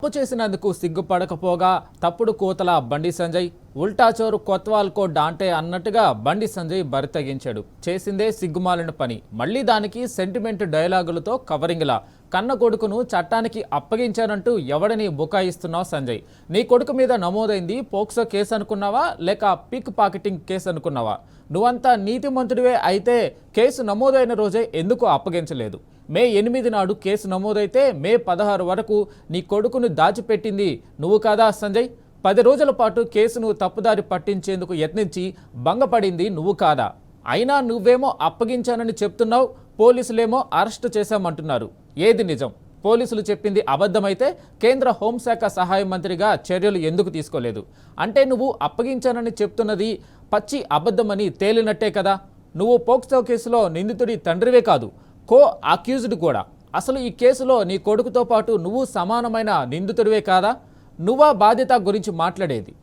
తప్పు చేసినందుకు సిగ్గుపడకపోగా తప్పుడు కోతల బండి సంజయ్ ఉల్టాచోరు కొత్వాల్కో డాంటే అన్నట్టుగా బండి సంజయ్ బరితెగించాడు. చేసిందే సిగ్గుమాలిన పని, మళ్ళీ దానికి సెంటిమెంట్ డైలాగులతో కవరింగ్లా. కన్న కొడుకును చట్టానికి అప్పగించానంటూ ఎవడిని బుకాయిస్తున్నావు సంజయ్? నీ కొడుకు మీద నమోదైంది పోక్సో కేసు అనుకున్నావా లేక పిక్ పాకెటింగ్ కేసు అనుకున్నావా? నువ్వంతా నీతిమంతుడివే అయితే కేసు నమోదైన రోజే ఎందుకు అప్పగించలేదు? మే 8 నాడు కేసు నమోదైతే మే 16 వరకు నీ కొడుకును దాచిపెట్టింది నువ్వు కాదా సంజయ్? 10 రోజుల పాటు కేసును తప్పుదారి పట్టించేందుకు యత్నించి భంగపడింది నువ్వు కాదా? అయినా నువ్వేమో అప్పగించానని చెప్తున్నావు, పోలీసులేమో అరెస్టు చేశామంటున్నారు. ఏది నిజం? పోలీసులు చెప్పింది అబద్ధమైతే కేంద్ర హోంశాఖ సహాయ మంత్రిగా చర్యలు ఎందుకు తీసుకోలేదు? అంటే నువ్వు అప్పగించానని చెప్తున్నది పచ్చి అబద్ధమని తేలినట్టే కదా. నువ్వు పోక్సో కేసులో నిందితుడి తండ్రివే కాదు, కో అక్యూజ్డ్ కూడా. అసలు ఈ కేసులో నీ కొడుకుతో పాటు నువ్వు సమానమైన నిందితుడివే కాదా? నువ్వా బాధ్యత గురించి మాట్లాడేది?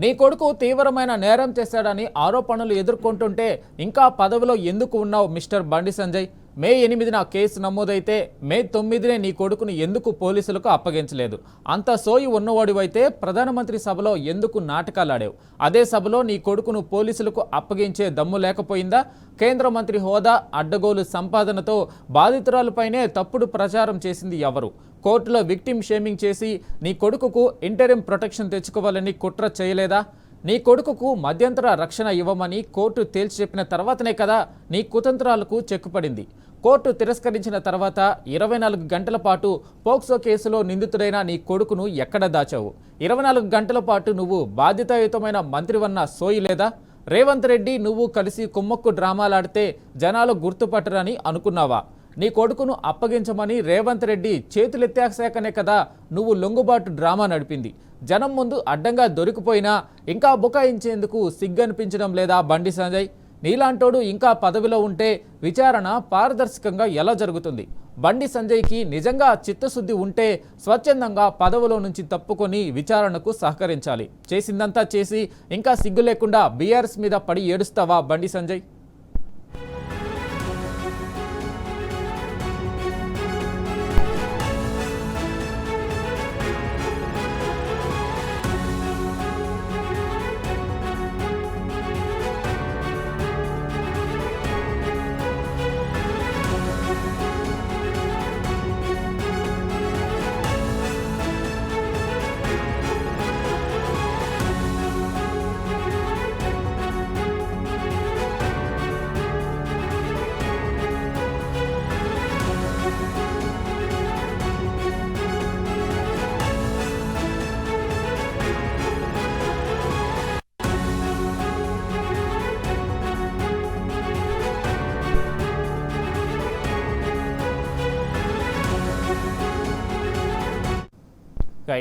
నీ కొడుకు తీవ్రమైన నేరం చేశాడని ఆరోపణలు ఎదుర్కొంటుంటే ఇంకా పదవిలో ఎందుకు ఉన్నావు మిస్టర్ బండి సంజయ్? మే 8న కేసు నమోదైతే మే 9నే నీ కొడుకును ఎందుకు పోలీసులకు అప్పగించలేదు? అంత సోయి ఉన్నవాడివైతే ప్రధానమంత్రి సభలో ఎందుకు నాటకాలాడావు? అదే సభలో నీ కొడుకును పోలీసులకు అప్పగించే దమ్ము లేకపోయిందా? కేంద్ర మంత్రి హోదా, అడ్డగోలు సంపాదనతో బాధితురాలపైనే తప్పుడు ప్రచారం చేసింది ఎవరు? కోర్టులో విక్టిమ్ షేమింగ్ చేసి నీ కొడుకుకు ఇంటరిమ్ ప్రొటెక్షన్ తెచ్చుకోవాలని కుట్ర చేయలేదా? నీ కొడుకుకు మధ్యంతర రక్షణ ఇవ్వమని కోర్టు తేల్చి చెప్పిన తర్వాతనే కదా నీ కుతంత్రాలకు చెక్కుపడింది. కోర్టు తిరస్కరించిన తర్వాత 24 గంటల పాటు పోక్సో కేసులో నిందితుడైన నీ కొడుకును ఎక్కడ దాచావు? 24 గంటల పాటు నువ్వు బాధ్యతాయుతమైన మంత్రివన్న సోయి లేదా? రేవంత్ రెడ్డి నువ్వు కలిసి కుమ్మక్కు డ్రామాలాడితే జనాలు గుర్తుపట్టరని అనుకున్నావా? నీ కొడుకును అప్పగించమని రేవంత్ రెడ్డి చేతులెత్తాశాకనే కదా నువ్వు లొంగుబాటు డ్రామా నడిపింది. జనం ముందు అడ్డంగా దొరికిపోయినా ఇంకా బుకాయించేందుకు సిగ్గనిపించడం లేదా బండి సంజయ్? నీలాంటోడు ఇంకా పదవిలో ఉంటే విచారణ పారదర్శకంగా ఎలా జరుగుతుంది? బండి సంజయ్కి నిజంగా చిత్తశుద్ధి ఉంటే స్వచ్ఛందంగా పదవిలో నుంచి తప్పుకొని విచారణకు సహకరించాలి. చేసిందంతా చేసి ఇంకా సిగ్గు లేకుండా బీఆర్ఎస్ మీద పడి ఏడుస్తావా బండి సంజయ్?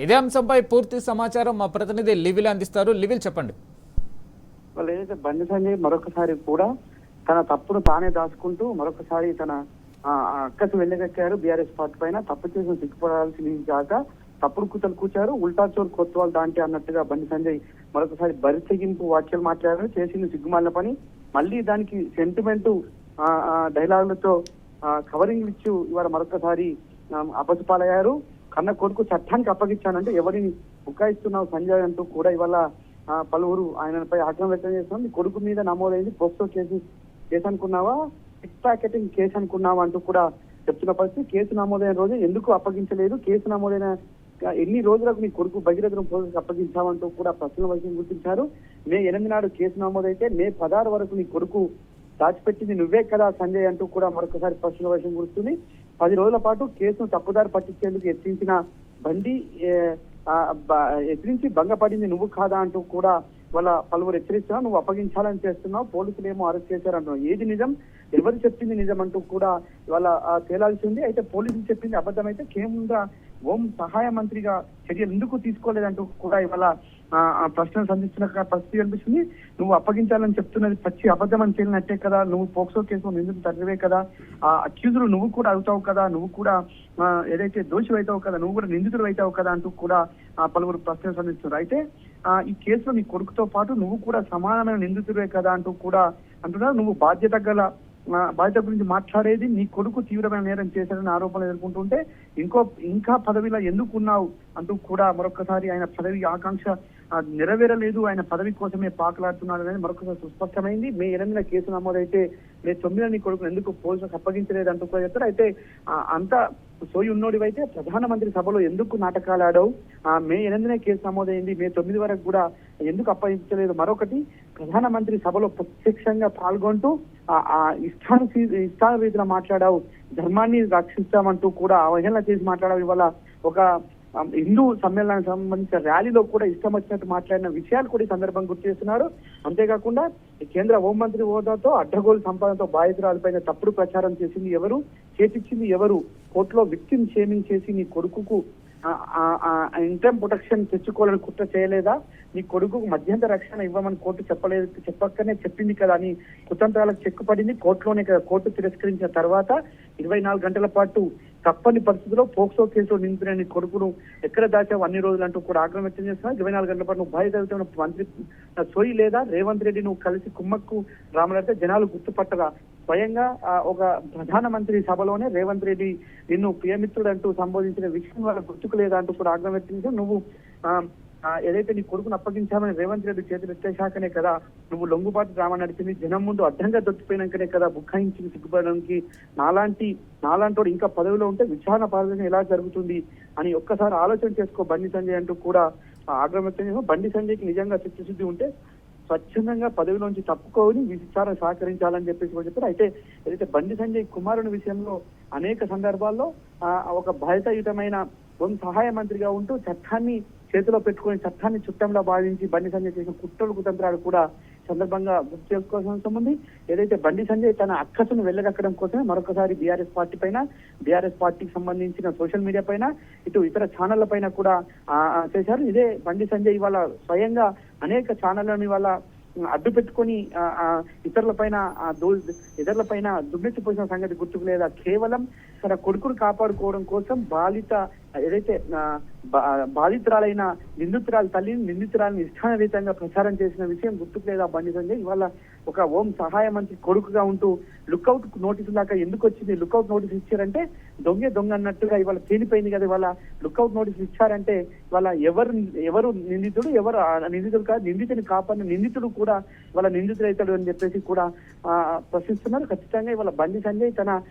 ఇదే అంశంపై పూర్తి సమాచారం మా ప్రతినిధి లివిల్ అందిస్తారు. లివిల్ చెప్పండి. వాళ్ళు ఏదైతే బండి సంజయ్ మరొకసారి కూడా తన తప్పును తానే దాచుకుంటూ మరొకసారి తన అక్కసు వెళ్ళగక్కారు. బీఆర్ఎస్ పార్టీ పైన తప్పు చేసిన సిగ్గుపడాల్సింది కాక తప్పుడు కూతలు కూర్చారు. ఉల్టా చోరు కొత్వాల్ దాంటే అన్నట్టుగా బండి సంజయ్ మరొకసారి బరితెగింపు వ్యాఖ్యలు మాట్లాడారు. చేసింది సిగ్గుమాలిన పని, మళ్ళీ దానికి సెంటిమెంట్ డైలాగులతో కవరింగ్ ఇచ్చి ఇవాళ మరొకసారి అపసుపాలయ్యారు. కన్న కొడుకు చట్టానికి అప్పగించానంటే ఎవరిని బుకాయిస్తున్నావు సంజయ్ అంటూ కూడా ఇవాళ పలువురు ఆయనపై ఆగ్రహం వ్యక్తం చేస్తున్నాం. నీ కొడుకు మీద నమోదైంది పోక్సో కేసు అనుకున్నావా, పిక్ ప్యాకెటింగ్ కేసు అనుకున్నావా అంటూ కూడా చెప్తున్న పరిస్థితి. కేసు నమోదైన రోజు ఎందుకు అప్పగించలేదు? కేసు నమోదైన ఎన్ని రోజులకు నీ కొడుకు భగీరథం పోలీసులకు అప్పగించావంటూ కూడా ప్రశ్నల వైపు గుర్తించారు. మే 8 నాడు కేసు నమోదైతే మే 16 వరకు నీ కొడుకు దాచిపెట్టింది నువ్వే కదా సంజయ్ అంటూ కూడా మరొకసారి ప్రశ్నల వైపు గుర్తుంది. 10 రోజుల పాటు కేసును తప్పుదారి పట్టించేందుకు యత్నించిన బండి ఎదిరించి భంగపడింది నువ్వు కాదా అంటూ కూడా వాళ్ళ పలువురు హెచ్చరిస్తున్నా నువ్వు అప్పగించాలని చేస్తున్నావు, పోలీసులు ఏమో అరెస్ట్ చేశారంటున్నావు. ఏది నిజం, ఎవరు చెప్పింది నిజం అంటూ కూడా ఇవాళ తేలాల్సి ఉంది. అయితే పోలీసులు చెప్పింది అబద్ధమైతే కేంద్ర హోం సహాయ మంత్రిగా చర్యలు ఎందుకు తీసుకోలేదంటూ కూడా ఇవాళ ప్రశ్నలు సంధిస్తున్న పరిస్థితి కనిపిస్తుంది. నువ్వు అప్పగించాలని చెప్తున్నది పచ్చి అబద్ధం అని తేలినట్టే కదా, నువ్వు పోక్సో కేసు నిందితులు తండ్రివే కదా, ఆ అక్యూజులు నువ్వు కూడా అవుతావు కదా, నువ్వు కూడా ఏదైతే దోషి అవుతావు కదా, నువ్వు కూడా నిందితుడు అవుతావు కదా అంటూ కూడా పలువురు ప్రశ్నలు సంధిస్తున్నారు. అయితే ఈ కేసులో నీ కొడుకుతో పాటు నువ్వు కూడా సమానమైన నిందితుడే కదా అంటూ కూడా అంటున్నారు. నువ్వు బాధ్యత గురించి మాట్లాడేది నీ కొడుకు తీవ్రమైన నేరం చేశాడని ఆరోపణలు ఎదుర్కొంటుంటే ఇంకా పదవిలో ఎందుకు ఉన్నావు అంటూ కూడా మరొకసారి ఆయన పదవి ఆకాంక్ష నెరవేరలేదు, ఆయన పదవి కోసమే పాకులాడుతున్నాడు అనేది మరొకసారి సుస్పష్టమైంది. మే 8న కేసు నమోదైతే మే 9న నీ కొడుకును ఎందుకు పోలీసులకు అప్పగించలేదు అంటూ కూడా చెప్తారు. అయితే అంత సోయి ఉన్నోడివైతే ప్రధానమంత్రి సభలో ఎందుకు నాటకాలు ఆడావు, మే 8నే కేసు నమోదైంది, మే 9 వరకు కూడా ఎందుకు అప్పగించలేదు, మరొకటి ప్రధానమంత్రి సభలో ప్రత్యక్షంగా పాల్గొంటూ ఇష్టాన రీతిలో మాట్లాడావు, ధర్మాన్ని రక్షిస్తామంటూ కూడా అవహేళన చేసి మాట్లాడావు. ఇవాళ ఒక హిందూ సమ్మేళనానికి సంబంధించిన ర్యాలీలో కూడా ఇష్టం వచ్చినట్టు మాట్లాడిన విషయాలు కూడా ఈ సందర్భంగా గుర్తు చేస్తున్నారు. అంతేకాకుండా కేంద్ర హోంమంత్రి హోదాతో అడ్డగోలు సంపాదనతో బాధితురాలపైన తప్పుడు ప్రచారం చేసింది ఎవరు, చేపించింది ఎవరు, కోర్టులో విక్టిమ్ షేమింగ్ చేసి నీ కొడుకుకు ఇంటర్మ్ ప్రొటెక్షన్ తెచ్చుకోవాలని కుట్ర చేయలేదా, నీ కొడుకుకు మధ్యంతర రక్షణ ఇవ్వమని కోర్టు చెప్పక్కనే చెప్పింది కదా అని కుతంత్రాలకు చెక్కుపడింది. కోర్టులోనే కదా కోర్టు తిరస్కరించిన తర్వాత 24 గంటల పాటు తప్పని పరిస్థితిలో పోక్సో కేసులో నిందితున్న నీ కొడుకును ఎక్కడ దాచావు అన్ని రోజులు అంటూ కూడా ఆగ్రహం వ్యక్తం చేస్తున్నారు. 24 గంటల పాటు నువ్వు బాధ్యత మంత్రి సోయి లేదా రేవంత్ రెడ్డి నువ్వు కలిసి కుమ్మక్కు రామలాడితే జనాలు గుర్తుపట్టరా, స్వయంగా ఒక ప్రధానమంత్రి సభలోనే రేవంత్ రెడ్డి నిన్ను ప్రియమిత్రుడు అంటూ సంబోధించిన విషయం వాళ్ళ గుర్తుకు లేదా అంటూ కూడా ఆగ్రహం వ్యక్తం చేశావు. నువ్వు ఏదైతే నీ కొడుకును అప్పగించామని రేవంత్ రెడ్డి చేతులు ఎత్తేశాకనే కదా నువ్వు లొంగుబాటు డ్రామా నడిచింది, జనం ముందు అడ్డంగా దొరికిపోయినాకనే కదా బుక్కాయించి సిగ్గుపడడానికి నాలాంటోడు ఇంకా పదవిలో ఉంటే విచారణ పాల్గొని ఎలా జరుగుతుంది అని ఒక్కసారి ఆలోచన చేసుకో బండి సంజయ్ అంటూ కూడా ఆగ్రహం వ్యక్తం చేశారు. బండి సంజయ్కి నిజంగా చిత్తశుద్ధి ఉంటే స్వచ్ఛందంగా పదవిలోంచి తప్పుకోని విచారణ సహకరించాలని చెప్పేసి కూడా చెప్పారు. అయితే ఏదైతే బండి సంజయ్ కుమారుని విషయంలో అనేక సందర్భాల్లో ఒక బాధ్యతాయుతమైన హోం సహాయ మంత్రిగా ఉంటూ చట్టాన్ని చేతిలో పెట్టుకుని చట్టాన్ని చుట్టంలో భావించి బండి సంజయ్ చేసిన కుట్రలు కూడా సందర్భంగా గుర్తు చేసుకోవాల్సిన అవసరం ఉంది. ఏదైతే బండి సంజయ్ తన అక్కసును వెళ్ళగక్కడం కోసమే మరొకసారి బీఆర్ఎస్ పార్టీకి సంబంధించిన సోషల్ మీడియా పైన ఇటు ఇతర ఛానళ్ల పైన కూడా చేశారు. ఇదే బండి సంజయ్ ఇవాళ స్వయంగా అనేక ఛానళ్లను ఇవాళ అడ్డు పెట్టుకొని ఇతరుల పైన దుమ్మెత్తిపోసిన సంగతి గుర్తుకు లేదా, కేవలం తన కొడుకును కాపాడుకోవడం కోసం ఏదైతే బాధితురాలైన నిందితురాలు తల్లిని నిందితురాలని ఇష్టానురీతంగా ప్రచారం చేసిన విషయం గుర్తుకు లేదా బండి సంజయ్. ఇవాళ ఒక హోం సహాయ మంత్రి కొడుకుగా ఉంటూ లుక్అవుట్ నోటీసు దాకా ఎందుకు వచ్చింది, లుక్అవుట్ నోటీస్ ఇచ్చారంటే దొంగ అన్నట్టుగా ఇవాళ తేలిపోయింది కదా. ఇవాళ లుక్అవుట్ నోటీస్ ఇచ్చారంటే ఇవాళ ఎవరు నిందితుడు కాదు, నిందితుని కాపాడిన నిందితుడు కూడా ఇవాళ నిందితుడు అవుతాడు అని చెప్పేసి కూడా ప్రశ్నిస్తున్నారు. ఖచ్చితంగా ఇవాళ బండి సంజయ్ తన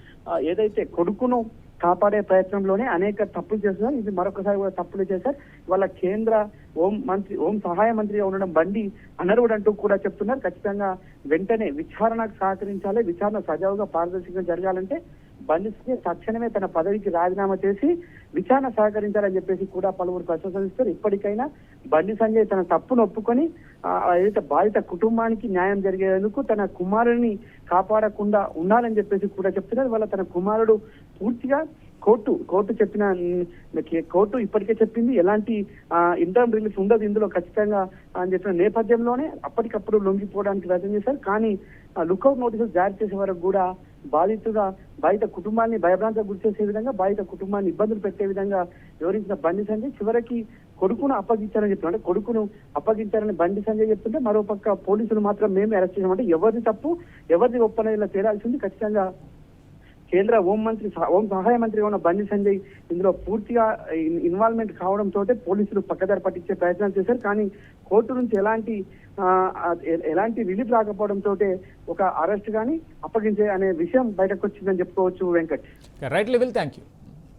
ఏదైతే కొడుకును కాపాడే ప్రయత్నంలోనే అనేక తప్పులు చేస్తున్నారు. ఇది మరొకసారి కూడా తప్పులు చేశారు. వాళ్ళ కేంద్ర హోం సహాయ మంత్రిగా ఉండడం బండి అనర్హుడు అంటూ కూడా చెప్తున్నారు. ఖచ్చితంగా వెంటనే విచారణకు సహకరించాలి, విచారణ సజావుగా పారదర్శకంగా జరగాలంటే బండి సంజయ్ తక్షణమే తన పదవికి రాజీనామా చేసి విచారణ సహకరించాలని చెప్పేసి కూడా పలువురు ప్రశంసిస్తారు. ఇప్పటికైనా బండి సంజయ్ తన తప్పును ఒప్పుకొని ఏదైతే బాధిత కుటుంబానికి న్యాయం జరిగేందుకు తన కుమారుడిని కాపాడకుండా ఉండాలని చెప్పేసి కూడా చెప్తున్నారు. వాళ్ళ తన కుమారుడు పూర్తిగా కోర్టు ఇప్పటికే చెప్పింది ఎలాంటి ఇంటర్మ్ రిలీఫ్ ఉండదు ఇందులో ఖచ్చితంగా అని చెప్పిన నేపథ్యంలోనే అప్పటికప్పుడు లొంగిపోవడానికి ప్రయత్నం చేశారు. కానీ లుక్అవుట్ నోటీసులు జారీ చేసే వరకు కూడా బాధిత కుటుంబాన్ని భయభ్రాంతకు గురి చేసే విధంగా, బాధిత కుటుంబాన్ని ఇబ్బందులు పెట్టే విధంగా వివరించిన బండి సంజయ్ చివరికి కొడుకును అప్పగించారని చెప్తున్నారు. అంటే కొడుకును అప్పగించారని బండి సంజయ్ చెప్తుంటే మరోపక్క పోలీసులు మాత్రం మేమే అరెస్ట్ చేసామంటే ఎవరిది తప్పు ఎవరిది ఒప్పనేలా తేలాల్సింది. ఖచ్చితంగా కేంద్ర హోం సహాయ మంత్రిగా ఉన్న బండి సంజయ్ ఇందులో పూర్తిగా ఇన్వాల్వ్మెంట్ కావడంతో పోలీసులు పక్కదారి పట్టించే ప్రయత్నాలు చేశారు. కానీ కోర్టు నుంచి ఎలాంటి రిలీఫ్ రాకపోవడంతో ఒక అరెస్ట్ కానీ అప్పగించే అనే విషయం బయటకు వచ్చిందని చెప్పుకోవచ్చు. Venkat right level, thank you.